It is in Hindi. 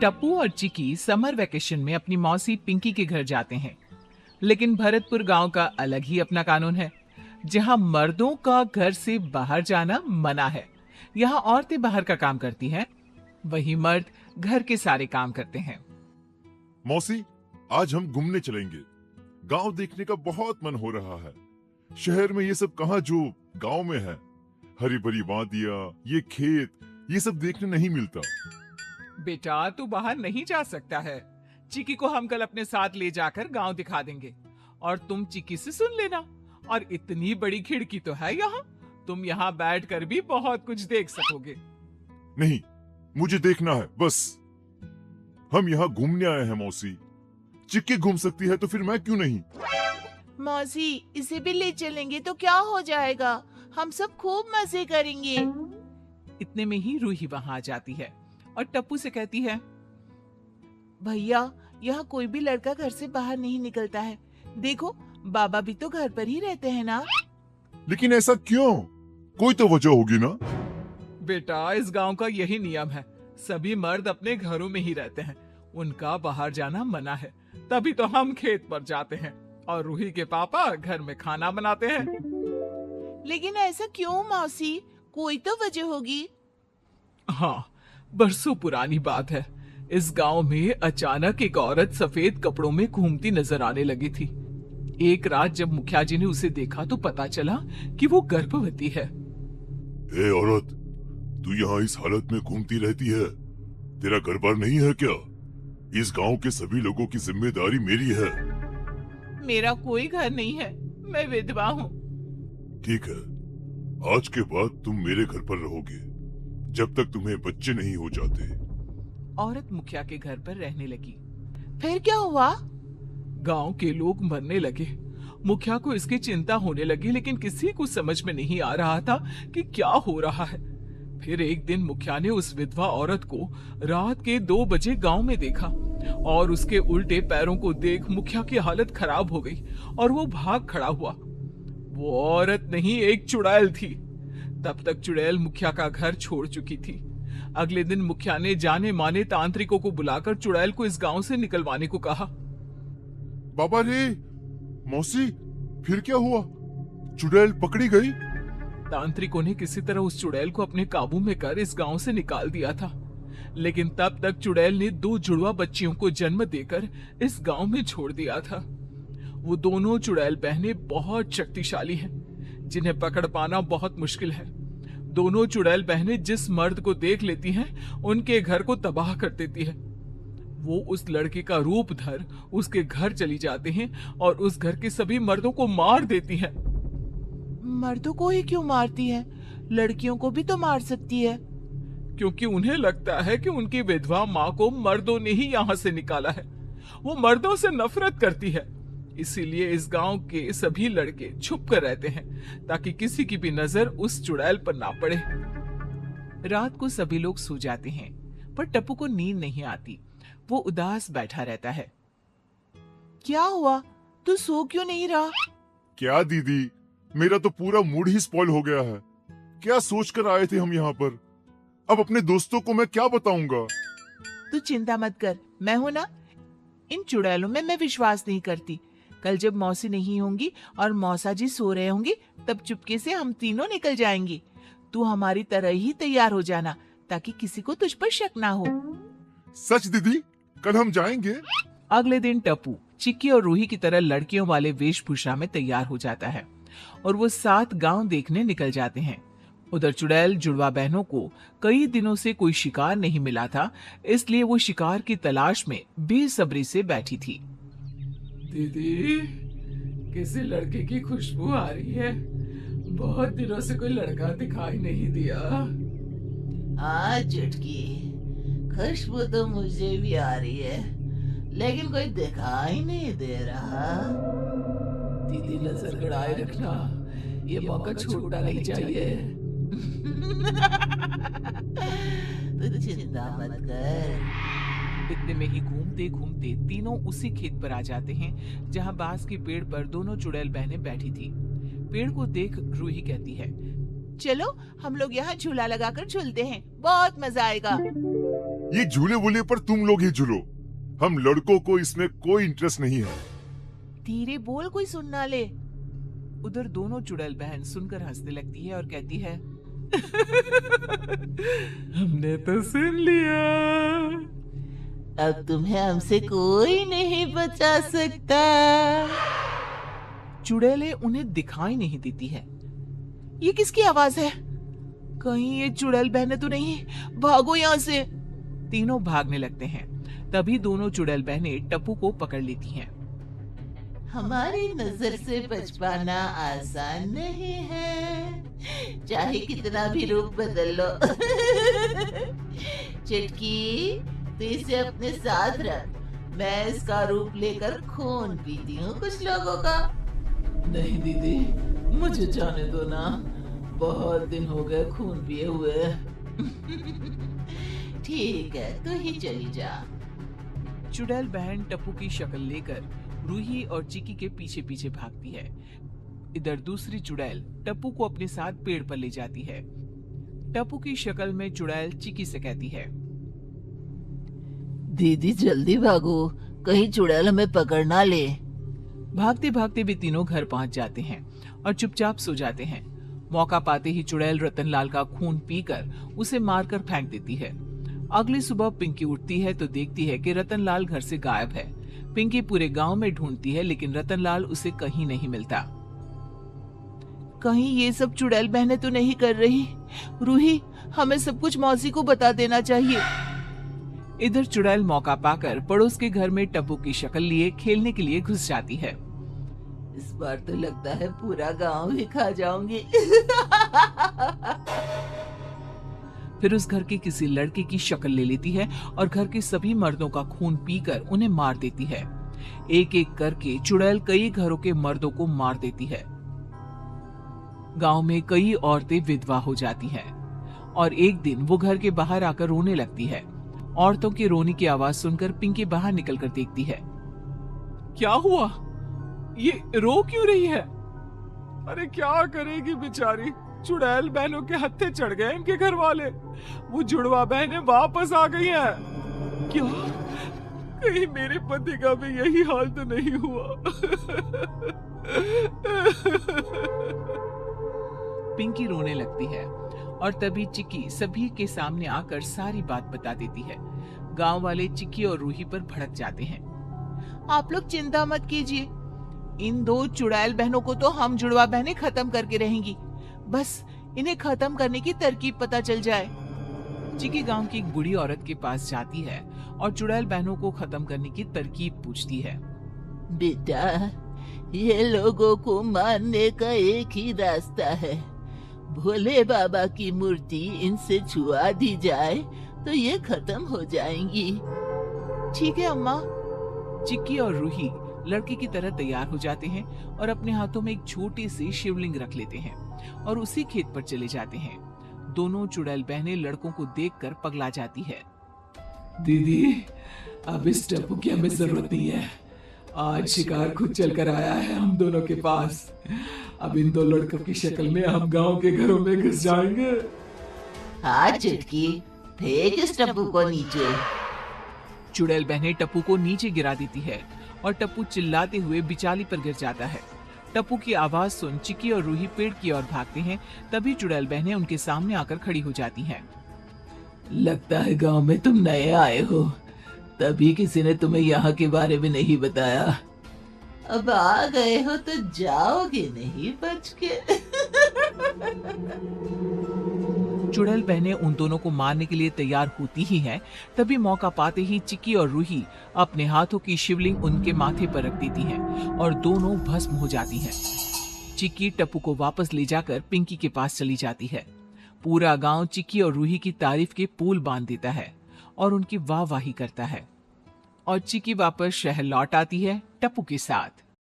टप्पू और चिकी समर वेकेशन में अपनी मौसी पिंकी के घर जाते हैं। लेकिन भरतपुर गांव का अलग ही अपना कानून है, जहां मर्दों का घर से बाहर जाना मना है। यहाँ औरतें बाहर का काम करती हैं, वही मर्द घर के सारे काम करते हैं। मौसी, आज हम घूमने चलेंगे। गांव देखने का बहुत मन हो रहा है। शहर में ये सब कहाँ जो गांव में है। हरी भरी वादियाँ, ये खेत, ये सब देखने नहीं मिलता। बेटा, तू बाहर नहीं जा सकता है। चिकी को हम कल अपने साथ ले जाकर गांव दिखा देंगे और तुम चिकी से सुन लेना। और इतनी बड़ी खिड़की तो है यहाँ, तुम यहाँ बैठकर भी बहुत कुछ देख सकोगे। नहीं, मुझे देखना है बस। हम यहाँ घूमने आए हैं मौसी। चिक्की घूम सकती है तो फिर मैं क्यों नहीं? मौसी, इसे भी ले चलेंगे तो क्या हो जाएगा? हम सब खूब मजे करेंगे। इतने में ही रूही वहाँ आ जाती है और टप्पू से कहती है, भैया, यहाँ कोई भी लड़का घर से बाहर नहीं निकलता है। देखो, बाबा भी तो घर पर ही रहते हैं ना। लेकिन ऐसा क्यों? कोई तो वजह होगी ना। बेटा, इस गांव का यही नियम है। सभी मर्द अपने घरों में ही रहते हैं, उनका बाहर जाना मना है। तभी तो हम खेत पर जाते हैं और रूही के पापा घर में खाना बनाते हैं। लेकिन ऐसा क्यों मौसी? कोई तो वजह होगी। हाँ, बरसों पुरानी बात है। इस गांव में अचानक एक औरत सफेद कपड़ों में घूमती नजर आने लगी थी। एक रात जब मुखिया जी ने उसे देखा तो पता चला कि वो गर्भवती है। ए औरत, तू यहाँ इस हालत में घूमती रहती है। तेरा घर बार नहीं है क्या? इस गांव के सभी लोगों की जिम्मेदारी मेरी है। मेरा कोई घर नहीं है, मैं विधवा हूँ। ठीक है, आज के बाद तुम मेरे घर पर रहोगे जब तक तुम्हें बच्चे नहीं हो जाते। औरत मुखिया के घर पर रहने लगी। फिर क्या हुआ? गांव के लोग मरने लगे। मुखिया को इसकी चिंता होने लगी, लेकिन किसी को समझ में नहीं आ रहा था कि क्या हो रहा है। फिर एक दिन मुखिया ने उस विधवा औरत को रात के 2 बजे गांव में देखा और उसके उल्टे पैरों को देख मुखिया की हालत खराब हो गई और वो भाग खड़ा हुआ। वो औरत नहीं, एक चुड़ैल थी। तब तक चुड़ैल मुखिया का घर छोड़ चुकी थी। अगले दिन मुखिया ने जाने माने तांत्रिकों को बुलाकर चुड़ैल को इस गांव से निकलवाने को कहा। बाबा रे, मौसी, फिर क्या हुआ? चुड़ैल पकड़ी गई? तांत्रिकों ने किसी तरह उस चुड़ैल को अपने काबू में कर इस गांव से निकाल दिया था। लेकिन तब तक चुड़ैल ने 2 जुड़वा बच्चियों को जन्म देकर इस गांव में छोड़ दिया था। वो दोनों चुड़ैल बहनें बहुत शक्तिशाली हैं, जिन्हें पकड़ पाना बहुत मुश्किल है। दोनों चुड़ैल बहनें जिस मर्द को देख लेती हैं, उनके घर को तबाह कर देती है। वो उस लड़के का रूप धर उसके घर चली जाते हैं और उस घर के सभी मर्दों को मार देती हैं। मर्दों को ही क्यों मारती है? लड़कियों को भी तो मार सकती है। क्योंकि उन्हें लगता है कि उनकी विधवा माँ को मर्दों ने ही यहाँ से निकाला है। वो मर्दों से नफरत करती है। इसीलिए इस गांव के सभी लड़के छुप कर रहते हैं ताकि किसी की भी नजर उस चुड़ैल पर ना पड़े। रात को सभी लोग सो जाते हैं, पर टप्पू को नींद नहीं आती। वो उदास बैठा रहता है। क्या हुआ? तू सो क्यों नहीं रहा? क्या दीदी, मेरा तो पूरा मूड ही स्पॉइल हो गया है। क्या सोचकर आए थे हम यहाँ पर? अब अपने दोस्तों को मैं क्या बताऊंगा? तू चिंता मत कर, मैं हूं ना। इन चुड़ैलों में मैं विश्वास नहीं करती। कल जब मौसी नहीं होंगी और मौसा जी सो रहे होंगे, तब चुपके से हम तीनों निकल जाएंगे। तू हमारी तरह ही तैयार हो जाना ताकि किसी को तुझ पर शक ना हो। सच दीदी, कल हम जाएंगे। अगले दिन टप्पू चिक्की और रूही की तरह लड़कियों वाले वेशभूषा में तैयार हो जाता है और वो 7 गांव देखने निकल जाते हैं। उधर चुड़ैल जुड़वा बहनों को कई दिनों से कोई शिकार नहीं मिला था, इसलिए वो शिकार की तलाश में बेसब्री से बैठी थी। दीदी, किसी लड़के की खुशबू आ रही है। बहुत दिनों से कोई लड़का दिखाई नहीं दिया। हाँ चुटकी, खुशबू तो मुझे भी आ रही है, लेकिन कोई दिखाई नहीं दे रहा। दीदी, नजर गड़ाए रखना, ये मौका छूटना नहीं चाहिए। तू चिंता मत कर। इतने में ही घूमते घूमते तीनों उसी खेत पर आ जाते हैं जहां बांस के पेड़ पर दोनों चुड़ैल बहनें बैठी थी। पेड़ को देख रूही कहती है, चलो हम लोग यहाँ झूला लगाकर झूलते हैं, बहुत मजा आएगा। ये झूले वूले पर तुम लोग ही झूलो, हम लड़कों को इसमें कोई इंटरेस्ट नहीं है। धीरे बोल, कोई सुन ना ले। उधर दोनों चुड़ैल बहन सुनकर हंसने लगती है और कहती है, हमने तो सुन लिया, अब तुम्हें हमसे कोई नहीं बचा सकता। चुड़ैलें उन्हें दिखाई नहीं देती है। ये किसकी आवाज है? कहीं ये चुड़ैल बहनें तो नहीं? भागो यहाँ से। तीनों भागने लगते हैं। तभी दोनों चुड़ैल बहनें टप्पू को पकड़ लेती हैं। हमारी नजर से बच पाना आसान नहीं है, चाहे कितना भी रूप बदल लो। चिटकी, तो इसे अपने साथ रख, मैं इसका रूप लेकर खून पीती हूँ कुछ लोगों का। नहीं दीदी, मुझे जाने दो ना, बहुत दिन हो गए खून पिए हुए। ठीक है, तू ही चली जा। चुड़ैल बहन टप्पू की शक्ल लेकर रूही और चिकी के पीछे पीछे भागती है। इधर दूसरी चुड़ैल टप्पू को अपने साथ पेड़ पर ले जाती है। टप्पू की शक्ल में चुड़ैल चिकी से कहती है, दीदी जल्दी भागो, कहीं चुड़ैल हमें पकड़ ना ले। भागते भागते वे तीनों घर पहुंच जाते हैं और चुपचाप सो जाते हैं। मौका पाते ही चुड़ैल रतनलाल का खून पीकर उसे मारकर फेंक देती है। अगली सुबह पिंकी उठती है तो देखती है कि रतनलाल घर से गायब है। पिंकी पूरे गांव में ढूंढती है लेकिन रतनलाल उसे कहीं नहीं मिलता। कहीं ये सब चुड़ैल बहनें तो नहीं कर रही? रूही, हमें सब कुछ मौसी को बता देना चाहिए। इधर चुड़ैल मौका पाकर पड़ोस के घर में टप्पू की शक्ल लिए खेलने के लिए घुस जाती है। इस बार तो लगता है पूरा गांव ही खा जाऊंगी। फिर उस घर के किसी लड़के की शक्ल ले लेती है और घर के सभी मर्दों का खून पीकर उन्हें मार देती है। एक एक करके चुड़ैल कई घरों के मर्दों को मार देती है। गांव में कई औरतें विधवा हो जाती हैं और एक दिन वो घर के बाहर आकर रोने लगती है। औरतों के रोने की आवाज सुनकर पिंकी बाहर निकलकर देखती है। क्या हुआ? ये रो क्यों रही है? अरे क्या करेगी बेचारी, चुड़ैल बहनों के हत्थे चढ़ गए इनके घर वाले। वो जुड़वा बहनें वापस आ गई हैं। क्या कहीं मेरे पति का भी यही हाल तो नहीं हुआ? पिंकी रोने लगती है और तभी चिक्की सभी के सामने आकर सारी बात बता देती है। गांव वाले चिक्की और रूही पर भड़क जाते हैं। आप लोग चिंता मत कीजिए, इन दो चुड़ैल बहनों को तो हम जुड़वा बहनें खत्म करके रहेंगी। बस इन्हें खत्म करने की तरकीब पता चल जाए। चिक्की गांव की एक बूढ़ी औरत के पास जाती है और चुड़ैल बहनों को खत्म करने की तरकीब पूछती है। बेटा, ये लोगों को मारने का एक ही रास्ता है। भोले बाबा की मूर्ति इनसे छुआ दी जाए तो ये खत्म हो जाएंगी। ठीक है अम्मा। चिक्की और रूही लड़के की तरह तैयार हो जाते हैं और अपने हाथों में एक छोटी सी शिवलिंग रख लेते हैं और उसी खेत पर चले जाते हैं। दोनों चुड़ैल बहनें लड़कों को देखकर पगला जाती है। दीदी, अब इस टप्पू की हमें जरूरत नहीं है। आज शिकार खुद चलकर आया है हम दोनों के पास। अब इन दो लड़कों की शक्ल में हम गांव के घरों में घुस जाएंगे। हाँ चुटकी, फेंक इस टप्पू को नीचे। चुड़ैल बहनें टप्पू को नीचे गिरा देती है और टप्पू चिल्लाते हुए बिचाली पर गिर जाता है। टप्पू की आवाज सुन चिक्की और रूही पेड़ की ओर भागते हैं। तभी चुड़ैल बहनें उनके सामने आकर खड़ी हो जाती हैं। लगता है गांव में तुम नए आए हो, तभी किसी ने तुम्हें यहाँ के बारे में नहीं बताया। अब आ गए हो तो जाओगे नहीं बच के। चुड़ैल बहनें उन दोनों को मारने के लिए तैयार होती ही हैं। तभी मौका पाते ही चिक्की और रूही अपने हाथों की शिवलिंग उनके माथे पर रख देती हैं और दोनों भस्म हो जाती हैं। चिक्की टप्पू को वापस ले जाकर पिंकी के पास चली जाती है। पूरा गांव चिक्की और रूही की तारीफ के पुल बांध देता है और उनकी वाहवाही करता है और चिक्की वापस शहर लौट आती है टप्पू के साथ।